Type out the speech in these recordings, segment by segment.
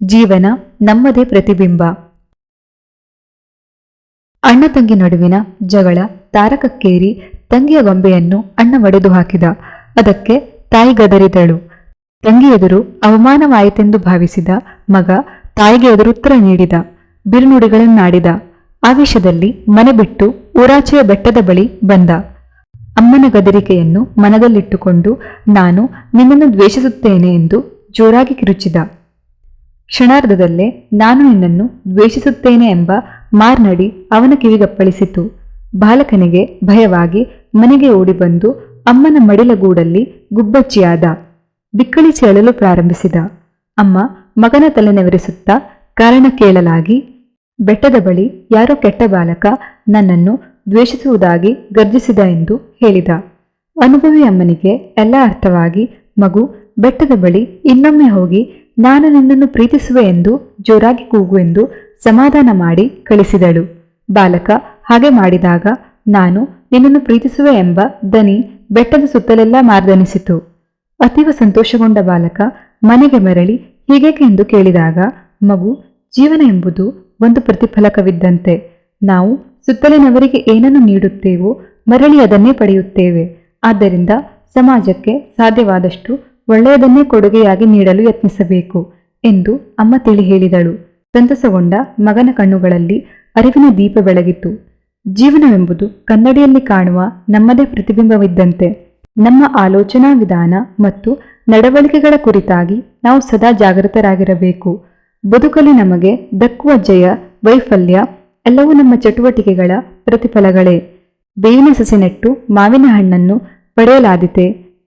ಜೀವನ ನಮ್ಮದೇ ಪ್ರತಿಬಿಂಬ. ಅಣ್ಣ ತಂಗಿ ನಡುವಿನ ಜಗಳ ತಾರಕಕ್ಕೇರಿ ತಂಗಿಯ ಗೊಂಬೆಯನ್ನು ಅಣ್ಣ ಒಡೆದು ಹಾಕಿದ. ಅದಕ್ಕೆ ತಾಯಿ ಗದರಿದಳು. ತಂಗಿ ಎದುರು ಅವಮಾನವಾಯಿತೆಂದು ಭಾವಿಸಿದ ಮಗ ತಾಯಿಗೆ ಎದುರುತ್ತರ ನೀಡಿದ, ಬಿರುನುಡಿಗಳನ್ನಾಡಿದ. ಆವೇಶದಲ್ಲಿ ಮನೆ ಬಿಟ್ಟು ಊರಾಚೆಯ ಬೆಟ್ಟದ ಬಳಿ ಬಂದ. ಅಮ್ಮನ ಗದರಿಕೆಯನ್ನು ಮನದಲ್ಲಿಟ್ಟುಕೊಂಡು ನಾನು ನಿನ್ನನ್ನು ದ್ವೇಷಿಸುತ್ತೇನೆ ಎಂದು ಜೋರಾಗಿ ಕಿರುಚಿದ. ಕ್ಷಣಾರ್ಧದಲ್ಲೇ ನಾನು ನಿನ್ನನ್ನು ದ್ವೇಷಿಸುತ್ತೇನೆ ಎಂಬ ಮಾರ್ನಡಿ ಅವನ ಕಿವಿಗಪ್ಪಳಿಸಿತು. ಬಾಲಕನಿಗೆ ಭಯವಾಗಿ ಮನೆಗೆ ಓಡಿಬಂದು ಅಮ್ಮನ ಮಡಿಲಗೂಡಲ್ಲಿ ಗುಬ್ಬಚ್ಚಿಯಾದ. ಬಿಕ್ಕಳಿಸಿ ಅಳಲು ಪ್ರಾರಂಭಿಸಿದ. ಅಮ್ಮ ಮಗನ ತಲೆನೆವರಿಸುತ್ತಾ ಕಾರಣ ಕೇಳಲಾಗಿ, ಬೆಟ್ಟದ ಬಳಿ ಯಾರೋ ಕೆಟ್ಟ ಬಾಲಕ ನನ್ನನ್ನು ದ್ವೇಷಿಸುವುದಾಗಿ ಗರ್ಜಿಸಿದ ಎಂದು ಹೇಳಿದ. ಅನುಭವಿ ಅಮ್ಮನಿಗೆ ಎಲ್ಲ ಅರ್ಥವಾಗಿ ಮಗು ಬೆಟ್ಟದ ಬಳಿ ಇನ್ನೊಮ್ಮೆ ಹೋಗಿ ನಾನು ನಿನ್ನನ್ನು ಪ್ರೀತಿಸುವೆ ಎಂದು ಜೋರಾಗಿ ಕೂಗು ಎಂದು ಸಮಾಧಾನ ಮಾಡಿ ಕಳಿಸಿದಳು. ಬಾಲಕ ಹಾಗೆ ಮಾಡಿದಾಗ ನಾನು ನಿನ್ನನ್ನು ಪ್ರೀತಿಸುವೆ ಎಂಬ ದನಿ ಬೆಟ್ಟದ ಸುತ್ತಲೆಲ್ಲ ಮಾರ್ದನಿಸಿತು. ಅತೀವ ಸಂತೋಷಗೊಂಡ ಬಾಲಕ ಮನೆಗೆ ಮರಳಿ ಹೀಗೇಕೆ ಎಂದು ಕೇಳಿದಾಗ ಮಗು, ಜೀವನ ಎಂಬುದು ಒಂದು ಪ್ರತಿಫಲಕವಿದ್ದಂತೆ. ನಾವು ಸುತ್ತಲಿನವರಿಗೆ ಏನನ್ನು ನೀಡುತ್ತೇವೋ ಮರಳಿ ಅದನ್ನೇ ಪಡೆಯುತ್ತೇವೆ. ಆದ್ದರಿಂದ ಸಮಾಜಕ್ಕೆ ಸಾಧ್ಯವಾದಷ್ಟು ಒಳ್ಳೆಯದನ್ನೇ ಕೊಡುಗೆಯಾಗಿ ನೀಡಲು ಯತ್ನಿಸಬೇಕು ಎಂದು ಅಮ್ಮ ತಿಳಿ ಹೇಳಿದಳು. ಸಂತಸಗೊಂಡ ಮಗನ ಕಣ್ಣುಗಳಲ್ಲಿ ಅರಿವಿನ ದೀಪ ಬೆಳಗಿತು. ಜೀವನವೆಂಬುದು ಕನ್ನಡಿಯಲ್ಲಿ ಕಾಣುವ ನಮ್ಮದೇ ಪ್ರತಿಬಿಂಬವಿದ್ದಂತೆ. ನಮ್ಮ ಆಲೋಚನಾ ವಿಧಾನ ಮತ್ತು ನಡವಳಿಕೆಗಳ ಕುರಿತಾಗಿ ನಾವು ಸದಾ ಜಾಗೃತರಾಗಿರಬೇಕು. ಬದುಕಲ್ಲಿ ನಮಗೆ ದಕ್ಕುವ ಜಯ, ವೈಫಲ್ಯ ಎಲ್ಲವೂ ನಮ್ಮ ಚಟುವಟಿಕೆಗಳ ಪ್ರತಿಫಲಗಳೇ. ಬೇವಿನ ಸಸಿ ನೆಟ್ಟು ಮಾವಿನ ಹಣ್ಣನ್ನು ಪಡೆಯಲಾದೀತೆ.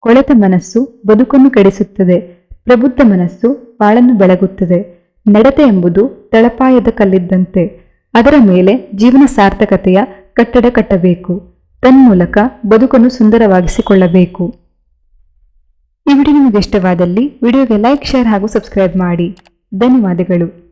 ಕೊಳೆತ ಮನಸ್ಸು ಬದುಕನ್ನು ಕೆಡಿಸುತ್ತದೆ. ಪ್ರಬುದ್ಧ ಮನಸ್ಸು ಬಾಳನ್ನು ಬೆಳಗುತ್ತದೆ. ನಡತೆ ಎಂಬುದು ತಳಪಾಯದ ಕಲ್ಲಿದ್ದಂತೆ. ಅದರ ಮೇಲೆ ಜೀವನ ಸಾರ್ಥಕತೆಯ ಕಟ್ಟಡ ಕಟ್ಟಬೇಕು. ತನ್ಮೂಲಕ ಬದುಕನ್ನು ಸುಂದರವಾಗಿಸಿಕೊಳ್ಳಬೇಕು. ಈ ವಿಡಿಯೋ ನಿಮಗೆ ಇಷ್ಟವಾದಲ್ಲಿ ವಿಡಿಯೋಗೆ ಲೈಕ್, ಶೇರ್ ಹಾಗೂ ಸಬ್ಸ್ಕ್ರೈಬ್ ಮಾಡಿ. ಧನ್ಯವಾದಗಳು.